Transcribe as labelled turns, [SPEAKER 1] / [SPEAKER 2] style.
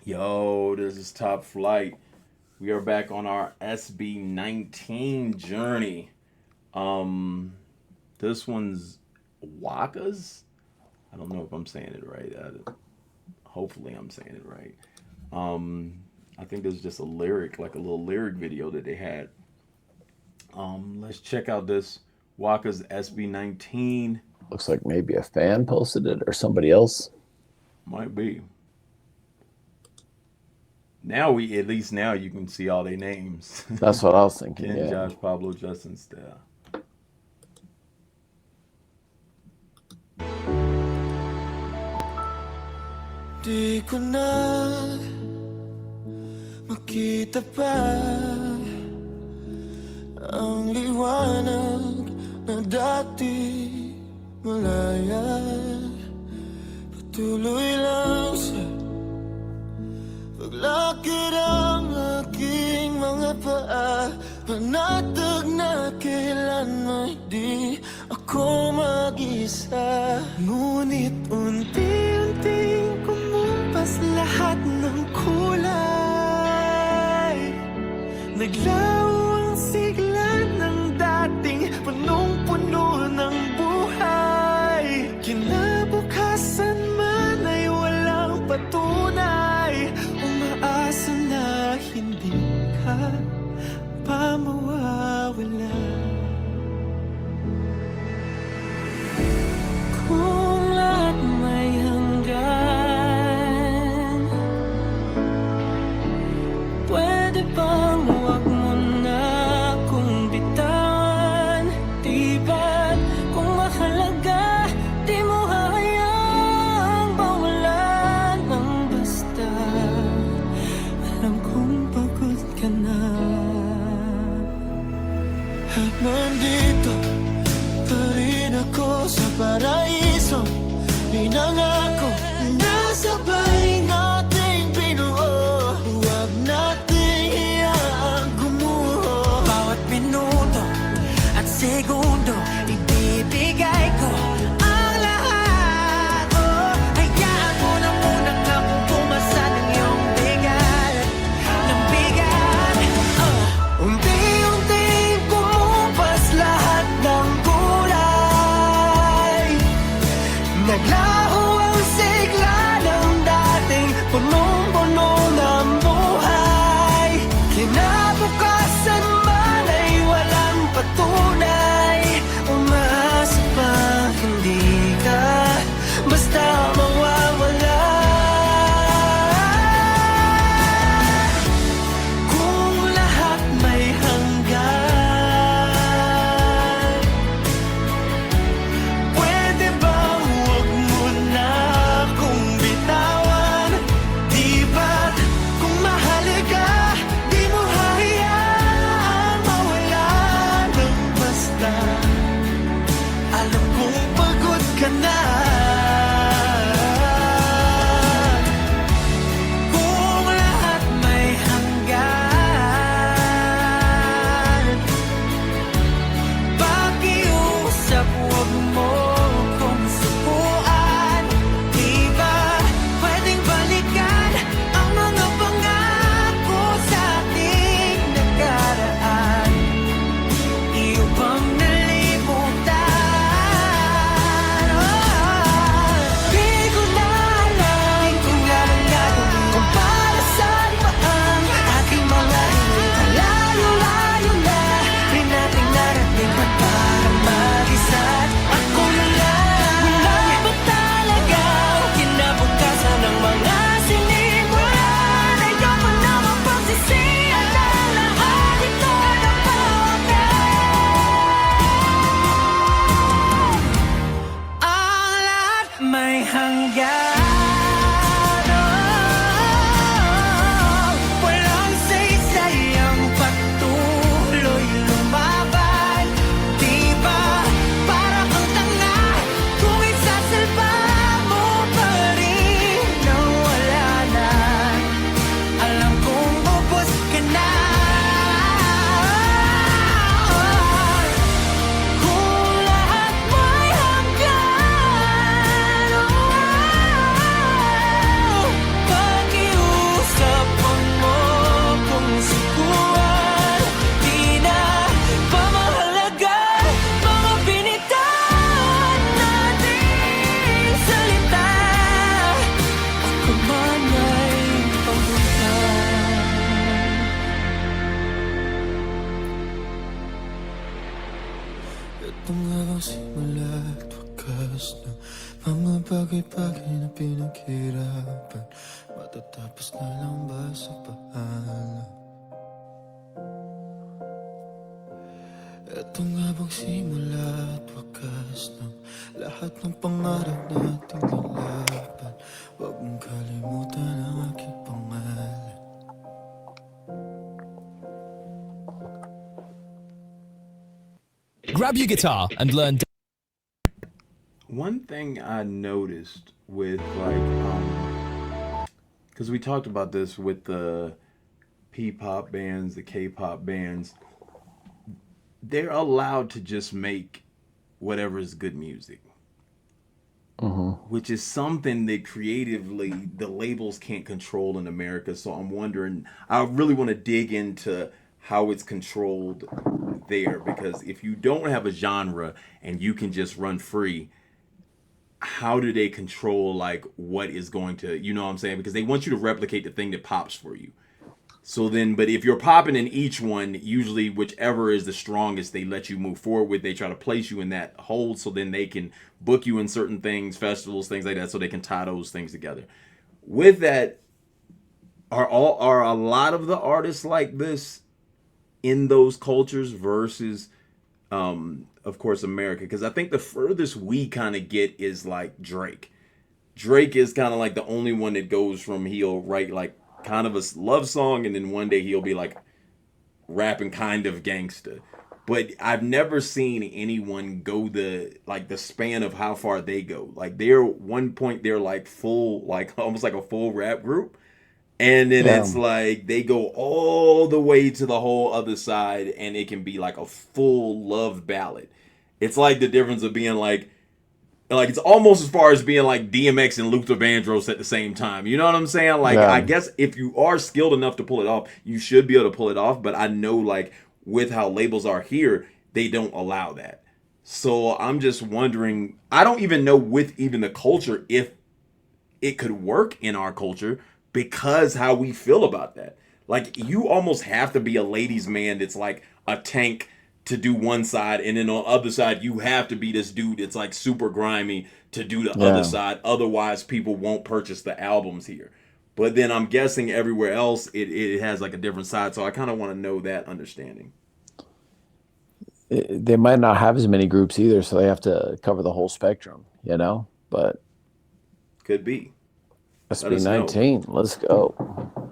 [SPEAKER 1] Yo, this is Top Flight. We are back on our SB19 journey. This one's Wakas. I don't know if I'm saying it right. Hopefully, I'm saying it right. I think there's just a lyric, like a little lyric video that they had. Let's check out this Wakas SB19.
[SPEAKER 2] Looks like maybe a fan posted it or somebody else.
[SPEAKER 1] Might be. Now at least now you can see all their names.
[SPEAKER 2] That's what I was thinking.
[SPEAKER 1] Ken,
[SPEAKER 2] Yeah.
[SPEAKER 1] Josh, Pablo, Justin, Style.
[SPEAKER 3] Di ko na makita pa ang liwanag na dati malaya. Patuloy lang sa paglakad ang aking mga paa, panatag na kailanman di ako mag-isa. Ngunit unti-unting kumumpas lahat ng kulay, naglaho ang sigla ng dating punong-puno ng buhay. Kinabukasan man ay walang patunay, umaasa na hindi ka pa mawawala. Kung lahat may hanggan, pwede bang huwag mo na akong bitawan? Di ba't kung mahalaga, di mo hahayaang bawalan ng basta? Alam kong pagod ka na, at nandito pa rin ako sa paraiso. Pinangako na sabay nating binuo, huwag nating iyaang gumuho. Bawat minuto at segundo, ibibigay ko ang lahat. Hayaan mo na muna akong pumasa ng iyong bigat, ng bigat. Unti-unting kumumpas lahat ng kulay, naglaho ang sigla ng dating punong-puno ng buhay. Kinabukasan man ay walang patunay, umaasa pa hindi ka basta mawawala. Kung lahat may hanggan, pwede bang huwag mo na akong bitawan? Di Ito nga bang simula at wakas ng mga bagay-bagay na pinaghirapan? Matatapos na lang ba sa paalam? Ito nga bang simula at wakas ng lahat ng pangarap nating lalaban? Huwag mong kalimutan ang aking pangalan.
[SPEAKER 4] Grab your guitar and learn.
[SPEAKER 1] One thing I noticed with because we talked about this with the P-pop bands, the K-pop bands, they're allowed to just make whatever is good music. Which is something that creatively the labels can't control in America. So I'm wondering, I really want to dig into how it's controlled there, because if you don't have a genre and you can just run free, how do they control like what is going to, you know what I'm saying? Because they want you to replicate the thing that pops for you. So then, but if you're popping in each one, usually whichever is the strongest, they let you move forward with. They try to place you in that hold so then they can book you in certain things, festivals, things like that, so they can tie those things together. With that, are a lot of the artists like this in those cultures versus, of course, America? Because I think the furthest we kind of get is like Drake. Drake is kind of like the only one that goes from he'll write like kind of a love song, and then one day he'll be like rapping kind of gangsta. But I've never seen anyone go the span of how far they go. Like they're one point they're like full, like almost like a full rap group, and then it's like they go all the way to the whole other side, and it can be like a full love ballad. It's like the difference of being like it's almost as far as being like DMX and Luther Vandross at the same time. You know what I'm saying? Like, I guess if you are skilled enough to pull it off, you should be able to pull it off. But I know, like, with how labels are here, they don't allow that. So I'm just wondering, I don't even know with even the culture if it could work in our culture, because how we feel about that. Like, you almost have to be a ladies' man that's like a Tank to do one side, and then on the other side you have to be this dude that's like super grimy to do the other side. Otherwise people won't purchase the albums here. But then I'm guessing everywhere else it has like a different side. So I kind of want to know that understanding.
[SPEAKER 2] They might not have as many groups either, so they have to cover the whole spectrum, you know? But
[SPEAKER 1] could be.
[SPEAKER 2] SB19, let's go.